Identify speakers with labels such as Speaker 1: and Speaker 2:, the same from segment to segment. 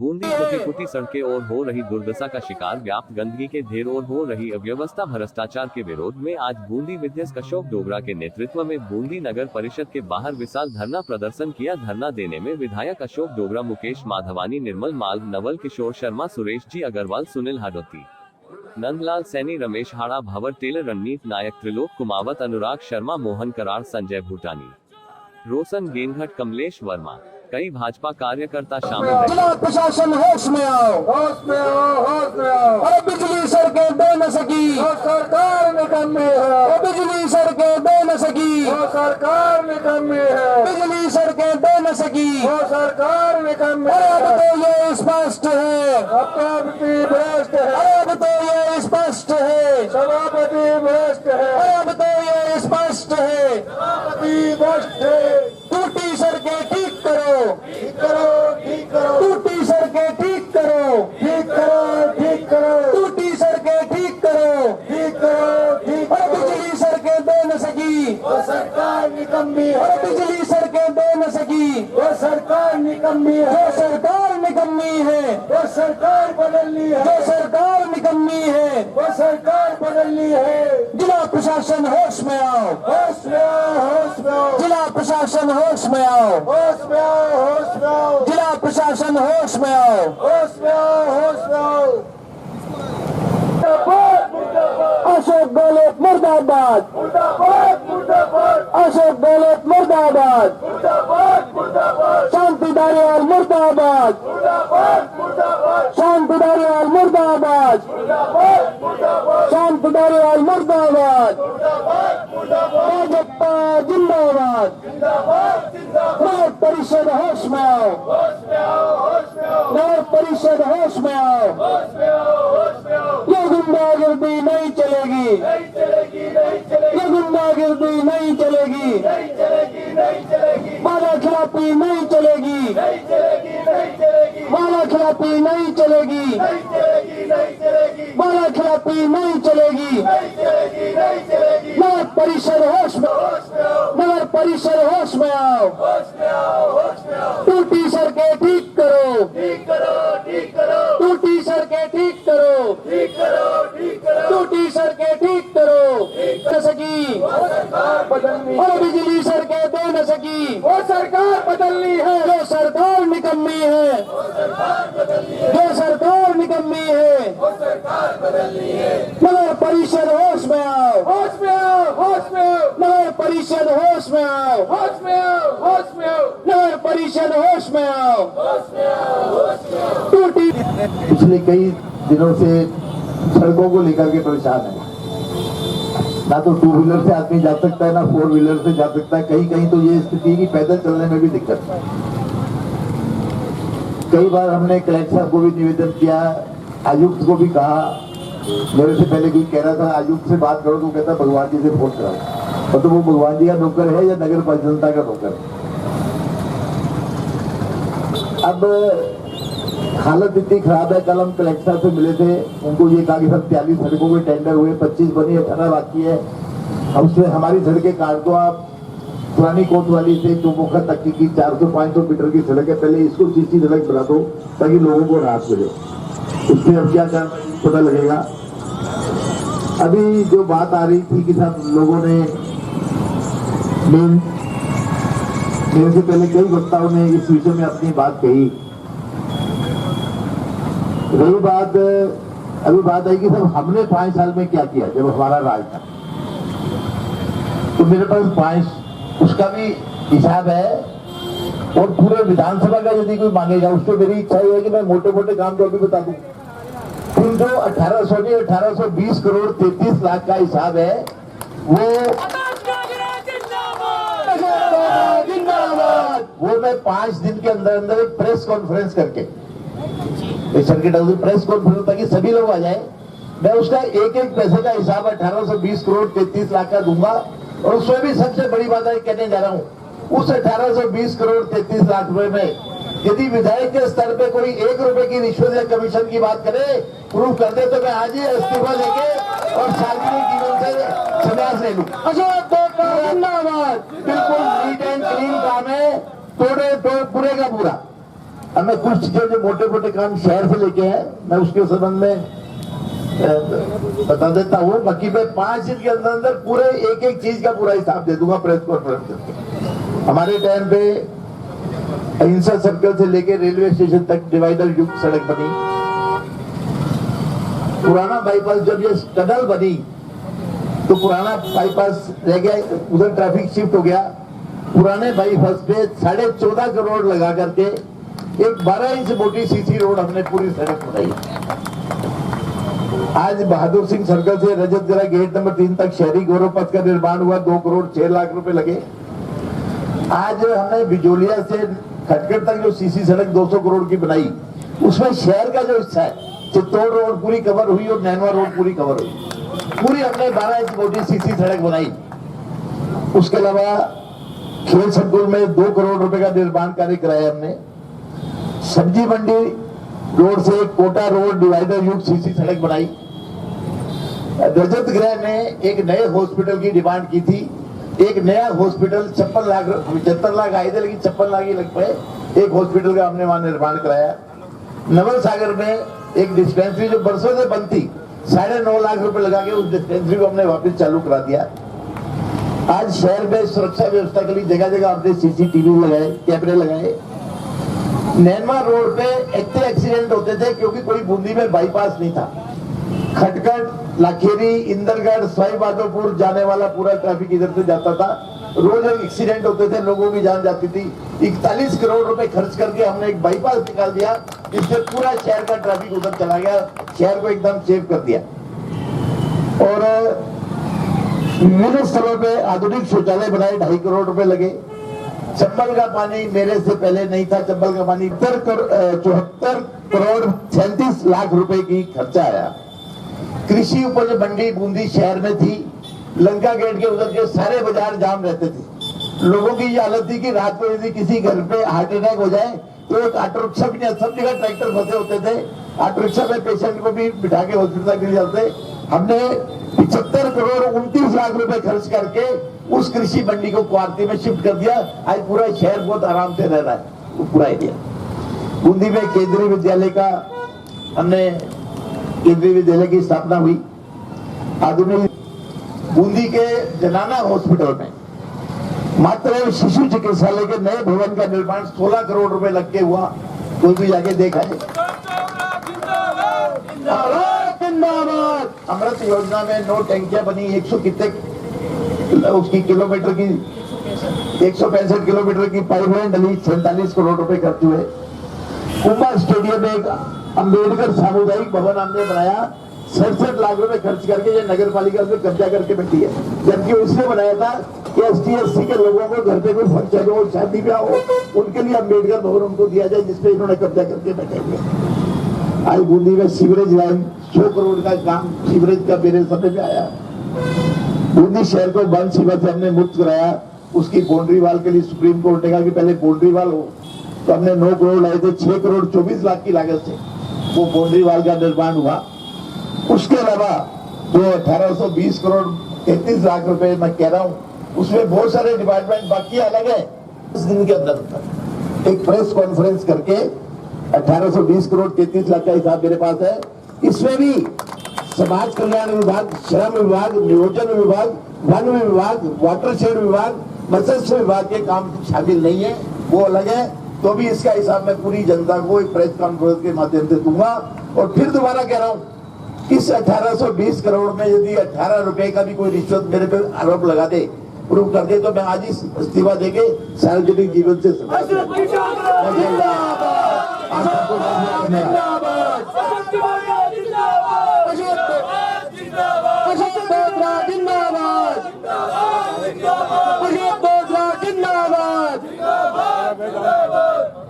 Speaker 1: बूंदी टूटी सड़कें और हो रही दुर्दशा का शिकार, व्याप्त गंदगी के ढेर और हो रही अव्यवस्था भ्रष्टाचार के विरोध में आज बूंदी विधायक अशोक डोगरा के नेतृत्व में बूंदी नगर परिषद के बाहर विशाल धरना प्रदर्शन किया। धरना देने में विधायक अशोक डोगरा, मुकेश माधवानी, निर्मल माल, नवल किशोर शर्मा, सुरेश जी अग्रवाल, सुनील हाडोती, नंदलाल सैनी, रमेश हाड़ा, भंवर टेलर, रणनीत नायक, त्रिलोक कुमावत, अनुराग शर्मा, मोहन कराड़, संजय भूटानी, रोशन गेंघट, कमलेश वर्मा, कई भाजपा कार्यकर्ता शामिल रहे।
Speaker 2: जिला प्रशासन होश में आओ, होश में आओ, होश में आओ। अरे बिजली सड़कें दे न सकी, सरकार निकम्मी है। बिजली सड़कें दे न सकी, सरकार निकम्मी है। बिजली सड़कें दे न सकी, सरकार निकम्मी है। अब तो ये स्पष्ट है, अब तो भ्रष्ट है। अब तो ये स्पष्ट है, सभापति भ्रष्ट है। अब तो ये स्पष्ट है, सभापति भ्रष्ट है। टूटी सड़कें ठीक करो, ठीक करो, ठीक करो। टूटी सड़कें ठीक करो, ठीक करो, ठीक करो। टूटी सड़कें ठीक करो, ठीक करो, ठीक करो। बिजली सड़कें दे न सकी, वो सरकार निकम्मी है। बिजली सड़कें दे न सकी, वो सरकार निकम्मी है। जो सरकार निकम्मी है, वो सरकार बदलनी है। जो सरकार निकम्मी है, वो सरकार बदलनी है। जिला प्रशासन होश में आओ, होश में आओ, होश में आओ। जिला प्रशासन होश में आओ, होश में आओ, होश में आओ। जिला प्रशासन होश में आओ, होश में आओ, होश में आओ। अशोक गहलोत मुर्दाबाद, मुर्दाबाद, मुर्दाबाद। अशोक गहलोत मुर्दाबाद, मुर्दाबाद, मुर्दाबाद। शांति धारीवाल मुर्दाबाद, मुर्दाबाद, मुर्दाबाद। शांति धारीवाल मुर्दाबाद, मुर्दाबाद, मुर्दाबाद। शांति धारीवाल मुर्दाबाद, मुर्दाबाद, मुर्दाबाद। भाजपा जिंदाबाद, जिंदाबाद, जिंदाबाद। नगर परिषद होश में आओ, होश में आओ, होश में आओ। नगर परिषद होश में आओ, होश में आओ, होश में आओ। ये गुंडागर्दी नहीं चलेगी, नहीं चलेगी, नहीं चलेगी। ये गुंडागर्दी नहीं चलेगी, नहीं चलेगी, नहीं चलेगी। वाला खिलाफी नहीं चलेगी, नहीं चलेगी, नहीं चलेगी। वाला खिलाफी नहीं चलेगी, नहीं चलेगी, नहीं चलेगी। वाला खिलाफी नहीं चलेगी, नहीं चलेगी, नहीं चलेगी। नगर परिषद होश में, होश में आओ। नगर परिषद होश में आओ, होश में आओ, होश में आओ। टूटी सड़कें ठीक करो, ठीक करो, ठीक करो। टूटी सड़कें ठीक करो, ठीक करो, ठीक करो। टूटी सड़कें ठीक करो, ठीक कर सकी, वो सरकार बदलनी। और बिजली सड़कें दे न सकी, वो सरकार बदलनी है। जो सरकार निकम्मी है, वो सरकार बदलनी है। जो सरकार निकम्मी है, वो सरकार बदलनी है। नगर परिषद होश में आओ, होश में आओ, होश में आओ। नगर परिषद होश में आओ, होश में आओ, होश में आओ। नगर परिषद होश में आओ, होश में आओ, होश में आओ। टूटी
Speaker 3: पिछले कई दिनों से सड़कों को लेकर के परेशान है। ना तो टू व्हीलर से आदमी जा सकता है, ना फोर व्हीलर से जा सकता है। कहीं कहीं तो ये स्थिति की पैदल चलने में भी दिक्कत है। कई बार हमने कलेक्टर साहब को भी निवेदन किया, आयुक्त को भी कहा। मेरे से पहले कोई कह रहा था आयुक्त से बात करो, तो कहता भगवान जी से फोन कराओ। और तो वो भगवान जी का नौकर है या नगर परिषद का नौकर है? अब हालत इतनी खराब है। कल हम कलेक्टर से मिले थे, उनको ये कहा कि सब 43 सड़कों के टेंडर हुए, 25 बनी, 18 बाकी है। हमसे हमारी सड़कें काट दो आप। पुरानी कोतवाली से चौमुखा तक की 400-500 मीटर की सड़क है, पहले इसको सीसी सड़क बना दो ताकि लोगों को राहत मिले। उससे अब क्या पता लगेगा। अभी जो बात आ रही थी कि सब लोगों ने मेरे से पहले कई वक्ताओं ने इस विषय में अपनी बात कही। रही बात, अभी बात आई कि सब हमने 5 साल में क्या किया जब हमारा राज था। तो मेरे पास 5 उसका भी हिसाब है। और पूरे विधानसभा का यदि कोई मांगेगा, उससे मेरी इच्छा है कि मैं मोटे मोटे काम तो अभी बता दूं। फिर जो 1820 करोड़ 33 लाख का हिसाब है वो मैं 5 दिन के अंदर अंदर एक प्रेस कॉन्फ्रेंस करके, सर्किट हाउस प्रेस कॉन्फ्रेंस, ताकि सभी लोग आ जाए, मैं उसका एक एक पैसे का हिसाब 1820 करोड़ 33 लाख का दूंगा। और उसमें भी सबसे बड़ी बात है कहने जा रहा हूं, उस 1820 करोड़ 33 लाख रुपए में यदि विधायक के स्तर पे कोई 1 रुपए की रिश्वत या कमीशन की बात करे, प्रूव कर दे, तो मैं आज ही इस्तीफा लेके और सार्वजनिक जीवन से संन्यास ले लूं। बिल्कुल नीट एंड क्लीन काम है, तोड़े तो पूरे का पूरा। हमें कुछ चीजें जो मोटे मोटे काम शहर से लेके हैं, मैं उसके संबंध में बता देता हूँ। बाकी मैं 5 दिन के अंदर अंदर पूरे एक एक चीज का पूरा हिसाब दे दूंगा प्रेस कॉन्फ्रेंस करके। हमारे टाइम पे अहिंसा सर्कल से लेके रेलवे स्टेशन तक डिवाइडर युक्त सड़क बनी। पुराना बाईपास जब ये टनल बनी तो पुराना बाईपास रह गया, उधर ट्रैफिक शिफ्ट हो गया। पुराने बाईपास पे 14.5 करोड़ लगा करके एक 12 इंच मोटी सीसी रोड हमने पूरी सड़क बनाई। आज बहादुर सिंह सर्कल से रजतगरा गेट नंबर 3 तक शहरी गौरव पथ का निर्माण हुआ, 2 करोड़ 6 लाख रुपए लगे। आज हमने बिजोलिया से खटखट तक जो सीसी सड़क 200 करोड़ की बनाई, उसमें शहर का जो हिस्सा है चित्तौड़ रोड पूरी कवर हुई और नैनवा रोड पूरी कवर हुई। पूरी हमने 12 इंच मोटी सीसी सड़क बनाई। उसके अलावा खेल संकुल में 2 करोड़ रुपए का निर्माण कार्य कराया हमने। सब्जी मंडी रोड से कोटा रोड डिवाइडर युक्त सीसी सड़क बनाई। रजत गृह में एक नए हॉस्पिटल की डिमांड की थी। एक नया हॉस्पिटल 75 लाख आए थे, लेकिन 56 लाख ही लग पाए। एक हॉस्पिटल का हमने वहां निर्माण कराया। नवल सागर में एक डिस्पेंसरी जो बरसों से बंद थी, 9.5 लाख रुपए लगा के उस डिस्पेंसरी को हमने वापस चालू करा दिया। आज शहर में सुरक्षा व्यवस्था के लिए जगह जगह हमने सीसीटीवी लगाए, कैमरे लगाए। नैनवा रोड पे इतने एक्सीडेंट होते थे क्योंकि कोई बूंदी में बाईपास नहीं था। खटखट, लाखेरी, इंदरगढ़, सवाई माधोपुर जाने वाला पूरा ट्रैफिक इधर से जाता था। रोज एक्सीडेंट होते थे, लोगों की जान जाती थी। 41 करोड़ रुपए खर्च करके हमने एक बाईपास निकाल दिया, जिससे पूरा शहर का ट्रैफिक उधर चला गया, शहर को एकदम सेव कर दिया। और विभिन्न स्थलों पे आधुनिक शौचालय बनाए, 2.5 करोड़ रुपए लगे। चंबल का पानी मेरे से पहले नहीं था। चंबल का पानी 74 करोड़ 37 लाख रुपए की खर्चा आया। कृषि उपज मंडी बूंदी शहर में थी। लंका गेट के उधर के सारे बाजार जाम रहते थे। लोगों की ये हालत थी कि रात को यदि किसी घर पे हार्ट अटैक हो जाए तो एक ऑटो रिक्शा भी नहीं, सब जगह ट्रैक्टर फंसे होते थे। ऑटो रिक्शा में पेशेंट को भी बिठा के हॉस्पिटल के लिए जाते। हमने 75 करोड़ 29 लाख रुपए खर्च करके उस कृषि मंडी को क्वार्टी में शिफ्ट कर दिया। आज पूरा शहर बहुत आराम से रह रहा है, वो पूरा एरिया। बूंदी में केंद्रीय विद्यालय का हमने केंद्रीय विद्यालय की स्थापना हुई। आधुनिक बूंदी के जनाना हॉस्पिटल में मातृ एवं शिशु चिकित्सालय के नए भवन का निर्माण 16 करोड़ रुपए लग के हुआ। कोई भी जाके देखा है। अमृत योजना में 9 टैंकियां बनी, 100 कितने उसकी किलोमीटर की 165 किलोमीटर की पाइपलाइन डली, 47 करोड़ रुपए खर्च हुए। कुंभा स्टेडियम में एक अंबेडकर सामुदायिक भवन हमने बनाया, 67 लाख रुपए खर्च करके। ये नगर पालिका में कब्जा करके बैठी है, जबकि उसने बनाया था कि ST/SC के लोगों को घर पे कोई फंक्शन हो, शादी ब्याह हो, उनके लिए अंबेडकर भवन उनको दिया जाए, जिसपे इन्होंने कब्जा करके बैठे हुए। आज बूंदी में सीवरेज लाइन 100 करोड़ का काम सीवरेज का मेरे समय में आया। बूंदी शहर को वन सीमा से हमने मुक्त कराया। उसकी बाउंड्री वाल के लिए सुप्रीम कोर्ट ने कहा कि पहले बाउंड्री वाल हो, तो हमने 9 करोड़ लाए थे। 6 करोड़ 24 लाख की लागत से वो बाउंड्री वाल का निर्माण हुआ। उसके अलावा जो 1820 करोड़ 33 लाख रुपए मैं कह रहा हूँ, उसमें बहुत सारे डिपार्टमेंट बाकी अलग है। इस दिन के अंदर एक प्रेस कॉन्फ्रेंस करके 1820 करोड़ 33 लाख का हिसाब मेरे पास है। इसमें भी समाज कल्याण विभाग, श्रम विभाग, नियोजन विभाग, वन विभाग, वाटरशेड विभाग, मत्स्य विभाग के काम शामिल नहीं है, वो अलग है। तो भी इसका हिसाब मैं पूरी जनता को एक प्रेस कॉन्फ्रेंस के माध्यम से दूंगा। और फिर दोबारा कह रहा हूँ, इस 1820 करोड़ में यदि 18 रुपए का भी कोई रिश्वत मेरे पे आरोप लगा दे, प्रूव कर दे, तो मैं आज ही इस्तीफा देके सार्वजनिक जीवन से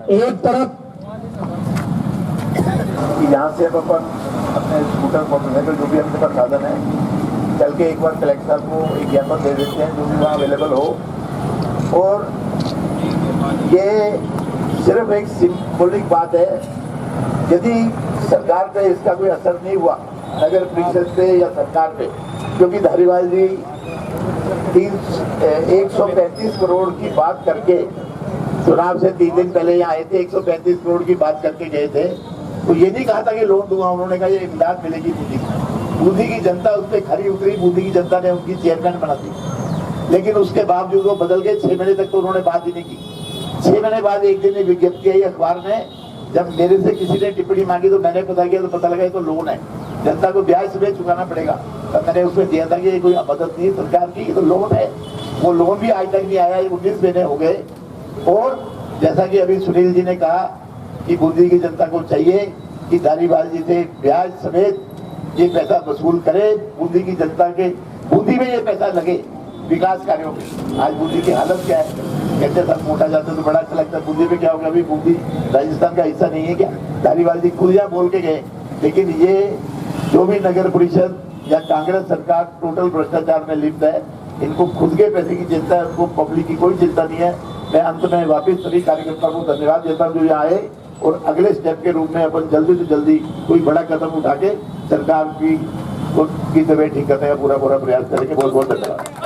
Speaker 2: एक तरफ
Speaker 3: यहाँ से अब अपन अपने स्कूटर मोटरसाइकिल जो भी अपने पास साधन है, चल के एक बार कलेक्टर साहब को एक ज्ञापन दे देते हैं जो भी वहाँ अवेलेबल हो। और ये सिर्फ एक सिंबॉलिक बात है। यदि सरकार पे इसका कोई असर नहीं हुआ, नगर परिषद पे या सरकार पे, क्योंकि धारीवाल जी 135 करोड़ की बात करके चुनाव से 3 दिन पहले यहाँ आए थे, 135 करोड़ की बात करके गए थे। तो ये नहीं कहा था कि लोन दूंगा, उन्होंने कहा ये इमदाद मिलेगी बूंदी की जनता उस पर खरी उतरी, बूंदी की जनता ने उनकी चेयरमैन बना दी। लेकिन उसके बावजूद वो बदल गए। 6 महीने तक तो उन्होंने बात ही नहीं की। 6 महीने बाद एक दिन विज्ञप्ति आई अखबार में, जब मेरे से किसी ने टिप्पणी मांगी तो मैंने पता किया तो पता लगा ये तो लोन है, जनता को ब्याज समेत चुकाना पड़ेगा। तब मैंने उसमें दिया था कि ये कोई मदद नहीं है सरकार की, ये तो लोन है। वो लोन भी आज तक नहीं आया, 19 महीने हो गए। और जैसा कि अभी सुनील जी ने कहा कि बूंदी की जनता को चाहिए कि धारीवाल जी से ब्याज समेत ये पैसा वसूल करे, बूंदी की जनता के बूंदी में ये पैसा लगे विकास कार्यों में। आज बूंदी की हालत क्या है, कहते सर मोटा जाते तो बड़ा अच्छा लगता है, बूंदी में क्या होगा? अभी बूंदी राजस्थान का हिस्सा नहीं है क्या? धारीवाल जी खुद यहाँ बोल के गए। लेकिन ये जो भी नगर परिषद या कांग्रेस सरकार टोटल भ्रष्टाचार में लिप्त है, इनको खुद के पैसे की चिंता है, उनको पब्लिक की कोई चिंता नहीं है। मैं अंत में वापिस सभी कार्यकर्ताओं को धन्यवाद देता हूँ जो यहाँ आए, और अगले स्टेप के रूप में अपन जल्दी से जल्दी कोई बड़ा कदम उठा के सरकार की तबीयत ठीक करने का पूरा प्रयास करेंगे। बहुत बहुत धन्यवाद।